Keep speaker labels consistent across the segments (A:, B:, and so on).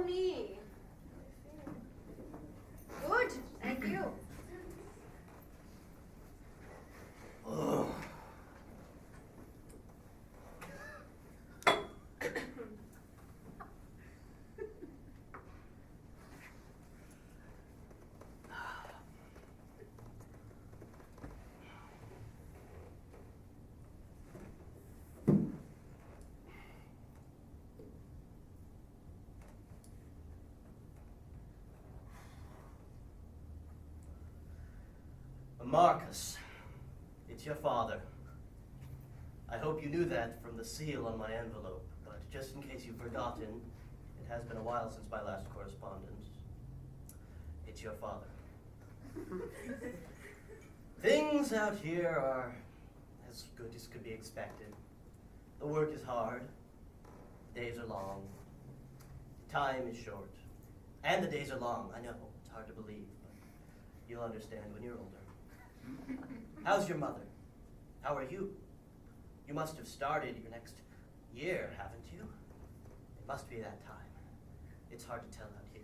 A: Oh, me. Good, thank you.
B: Oh. Marcus, it's your father. I hope you knew that from the seal on my envelope, but just in case you've forgotten, it has been a while since my last correspondence. It's your father. Things out here are as good as could be expected. The work is hard, the days are long, time is short, and the days are long. I know, it's hard to believe, but you'll understand when you're older. How's your mother? How are you? You must have started your next year, haven't you? It must be that time. It's hard to tell out here.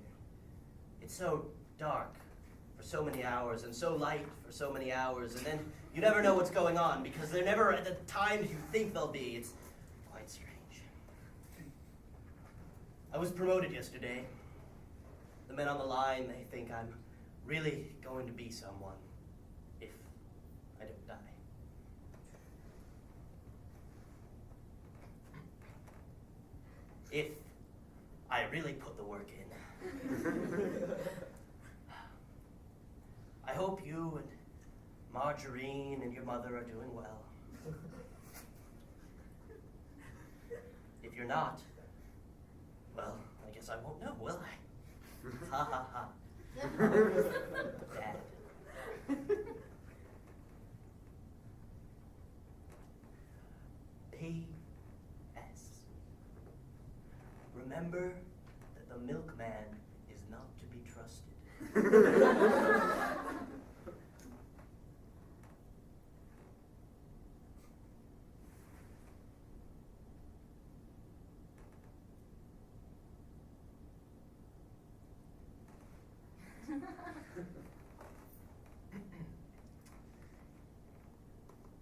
B: It's so dark for so many hours and so light for so many hours, and then you never know what's going on because they're never at the times you think they'll be. It's quite strange. I was promoted yesterday. The men on the line, they think I'm really going to be someone. I don't die. If I really put the work in. I hope you and Margarine and your mother are doing well. If you're not, well, I guess I won't know, will I? Ha ha ha. Dad. P.S. Remember that the milkman is not to be trusted.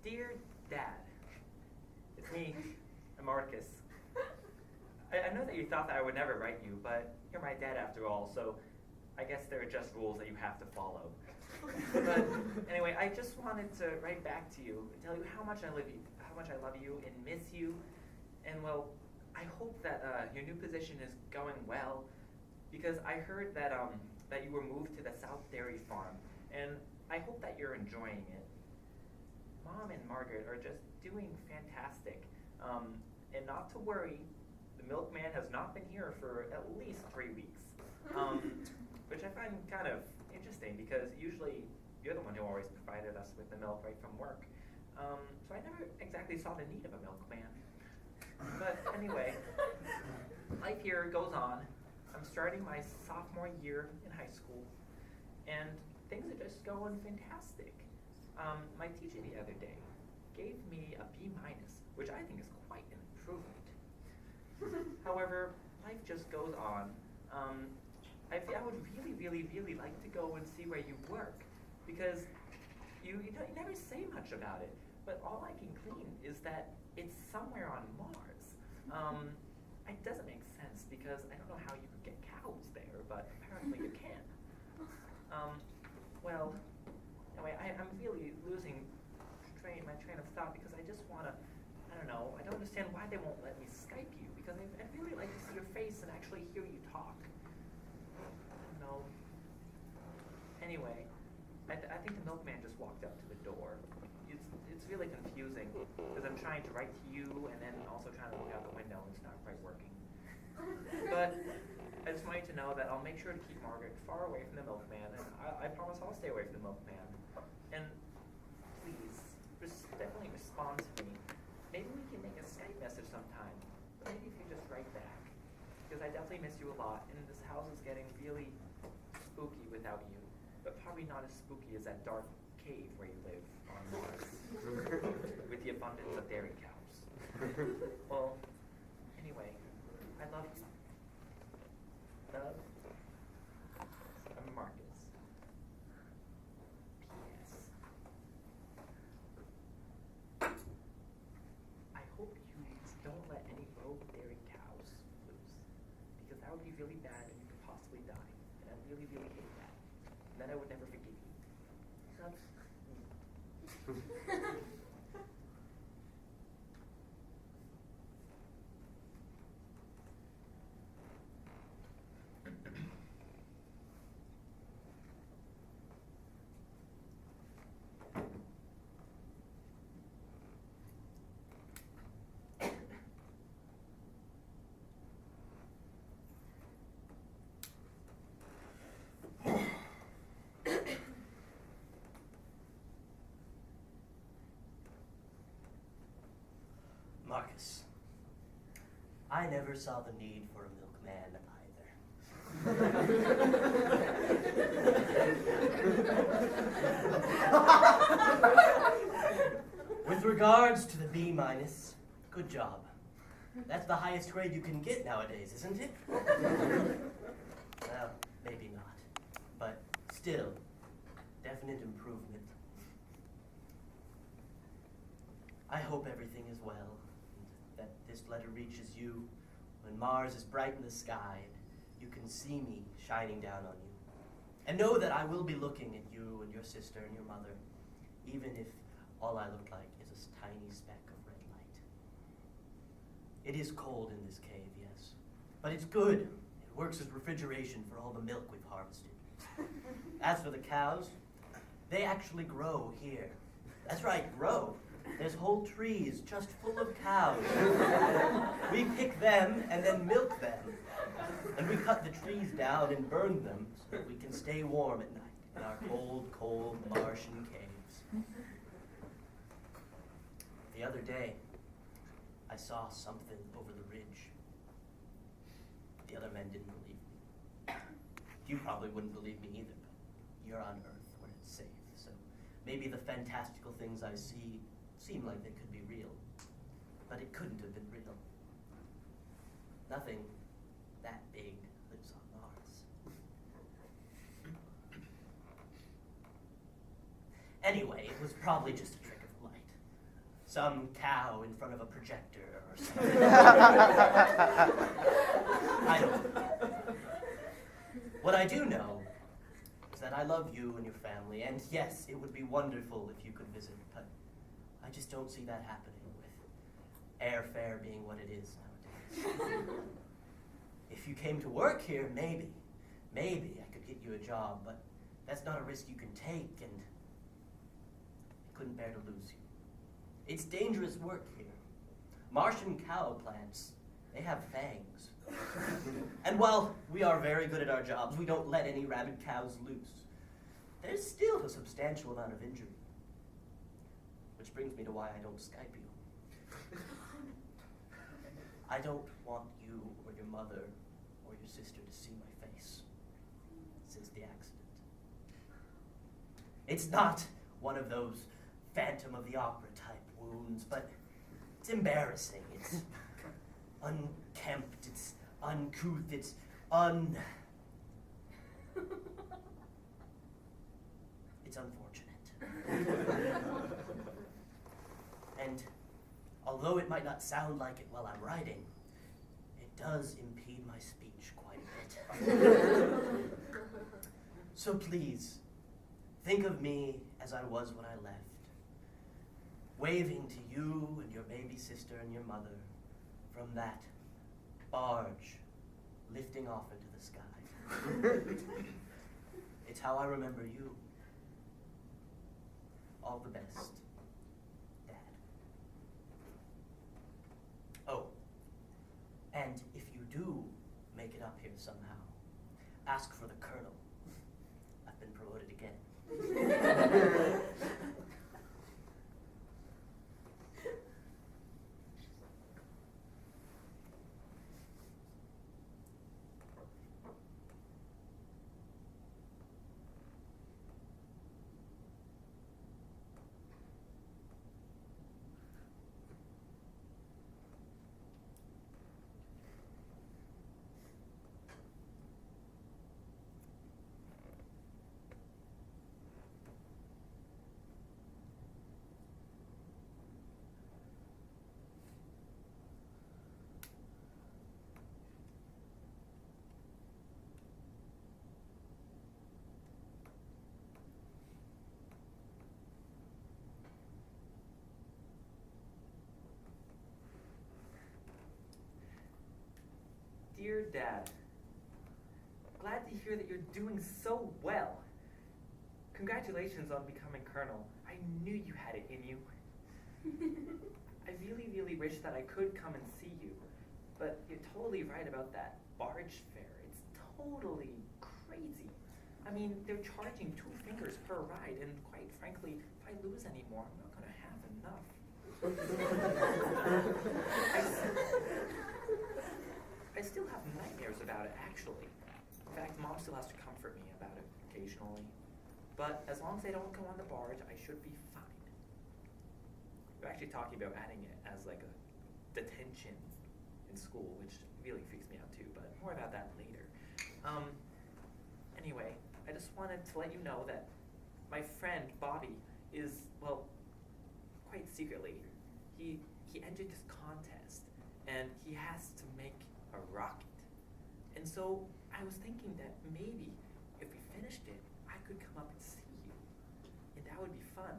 C: Dear Dad, it's me, Marcus. I know that you thought that I would never write you, but you're my dad after all, so I guess there are just rules that you have to follow. But anyway, I just wanted to write back to you and tell you how much I love you and miss you, and well, I hope that your new position is going well, because I heard that that you were moved to the South Dairy Farm, and I hope that you're enjoying it. Mom and Margaret are just doing fantastic. And not to worry, the milkman has not been here for at least 3 weeks. Which I find kind of interesting because usually you're the one who always provided us with the milk right from work. So I never exactly saw the need of a milkman. But anyway, life here goes on. I'm starting my sophomore year in high school, and things are just going fantastic. My teacher the other day gave me a B-, which I think is quite an improvement. However, life just goes on. I would really like to go and see where you work, because you never say much about it, but all I can glean is that it's somewhere on Mars. It doesn't make sense because I don't know how you could get cows there, but apparently you can. Well, anyway, I'm really losing my train of thought because I just want to, I don't know, I don't understand why they won't let me Skype you, because I'd really like to see your face and actually hear you talk. I don't know. Anyway, I think the milkman just walked out to the door. It's really confusing because I'm trying to write to you and then also trying to look out the window and it's not quite working. But I just want you to know that I'll make sure to keep Margaret far away from the milkman, and I promise I'll stay away from the milkman. And please, definitely respond to me. Maybe we can make a Skype message sometime. But maybe if you just write back. Because I definitely miss you a lot, and this house is getting really spooky without you. But probably not as spooky as that dark cave where you live on Mars. With the abundance of dairy cows. Well, anyway, I love you. would be really bad and you could possibly die. And I really, really hate that. And then I would never forgive you. So,
B: Marcus, I never saw the need for a milkman either. With regards to the B minus, good job. That's the highest grade you can get nowadays, isn't it? Well, maybe not. But still, definite improvement. I hope everything is well, and that this letter reaches you when Mars is bright in the sky and you can see me shining down on you. And know that I will be looking at you and your sister and your mother, even if all I look like is a tiny speck of red light. It is cold in this cave, yes, but it's good. It works as refrigeration for all the milk we've harvested. As for the cows, they actually grow here. That's right, grow. There's whole trees just full of cows. We pick them and then milk them. And we cut the trees down and burn them so that we can stay warm at night in our cold, cold Martian caves. The other day, I saw something over the ridge. The other men didn't believe me. You probably wouldn't believe me either, but you're on Earth where it's safe, so maybe the fantastical things I see seem like they could be real, but it couldn't have been real. Nothing that big lives on Mars. Anyway, it was probably just a trick of the light. Some cow in front of a projector or something. I don't know. What I do know is that I love you and your family, and yes, it would be wonderful if you could visit, but I just don't see that happening with airfare being what it is nowadays. If you came to work here, maybe I could get you a job, but that's not a risk you can take, and I couldn't bear to lose you. It's dangerous work here. Martian cow plants, they have fangs. And while we are very good at our jobs, we don't let any rabid cows loose. There's still a substantial amount of injury. Which brings me to why I don't Skype you. I don't want you or your mother or your sister to see my face since the accident. It's not one of those Phantom of the Opera type wounds, but it's embarrassing. It's unkempt, it's uncouth, it's it's unfortunate. And although it might not sound like it while I'm writing, it does impede my speech quite a bit. So please, think of me as I was when I left, waving to you and your baby sister and your mother from that barge lifting off into the sky. It's how I remember you. All the best, Dad. Oh, and if you do make it up here somehow, ask for the Colonel. I've been promoted again.
C: Dear Dad, glad to hear that you're doing so well. Congratulations on becoming Colonel. I knew you had it in you. I really, really wish that I could come and see you, but you're totally right about that barge fare. It's totally crazy. I mean, they're charging 2 fingers per ride, and quite frankly, if I lose any more, I'm not going to have enough. I still have nightmares about it, actually. In fact, Mom still has to comfort me about it occasionally. But as long as I don't go on the barge, I should be fine. We're actually talking about adding it as like a detention in school, which really freaks me out too, but more about that later. Anyway, I just wanted to let you know that my friend Bobby is, well, quite secretly, he entered this contest and he has to make a rocket. And so I was thinking that maybe if we finished it, I could come up and see you. And that would be fun.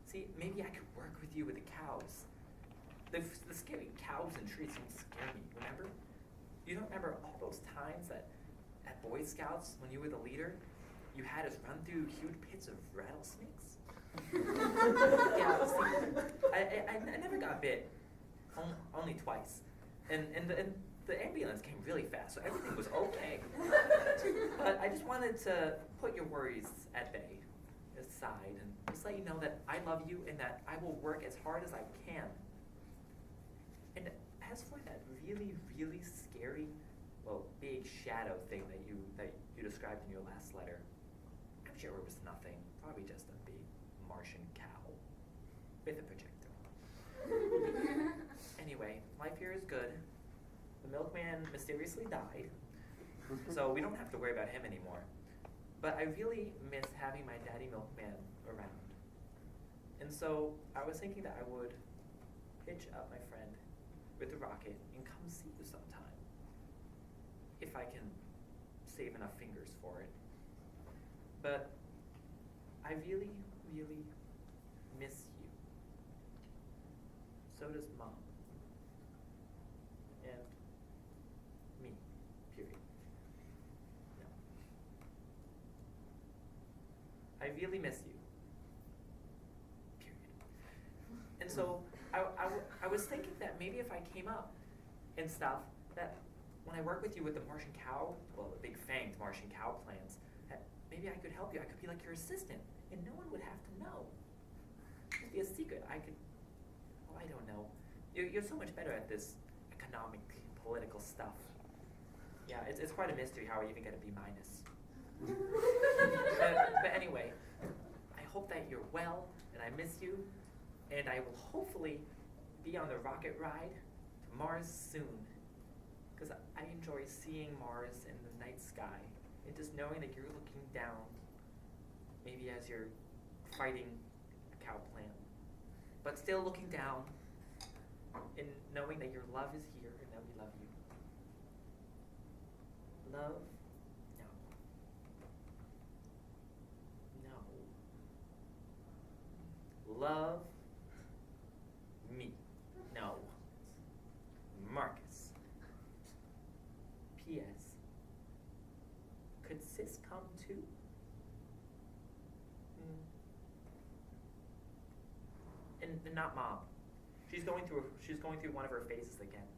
C: See, maybe I could work with you with the cows. The scary cows and trees don't scare me, remember? You don't remember all those times that at Boy Scouts, when you were the leader, you had us run through huge pits of rattlesnakes? Yeah, see, I never got bit, only twice. And the ambulance came really fast, so everything was okay. But I just wanted to put your worries at bay, aside, and just let you know that I love you and that I will work as hard as I can. And as for that really, really scary, well, big shadow thing that you described in your last letter, I'm sure it was nothing. Probably just a big Martian cow with a projector. Anyway, life here is good. The milkman mysteriously died, so we don't have to worry about him anymore. But I really miss having my daddy milkman around. And so I was thinking that I would hitch up my friend with the rocket and come see you sometime. If I can save enough fingers for it. But I really, really miss you. So does Mom. And me, period. No. I really miss you. Period. And so I was thinking that maybe if I came up and stuff, that when I work with you with the Martian cow, well, the big fanged Martian cow plans, that maybe I could help you. I could be like your assistant, and no one would have to know. It'd be a secret. I could, well, I don't know. You're so much better at this economic, political stuff. Yeah, it's quite a mystery how I even get a B-. But anyway, I hope that you're well, and I miss you, and I will hopefully be on the rocket ride to Mars soon. Because I enjoy seeing Mars in the night sky, and just knowing that you're looking down, maybe as you're fighting a cow plant, but still looking down, and knowing that your love is here and that we love you. Love? No. Love me. No. Marcus. P.S. Could Sis come too? And not Mom. She's going through one of her phases again.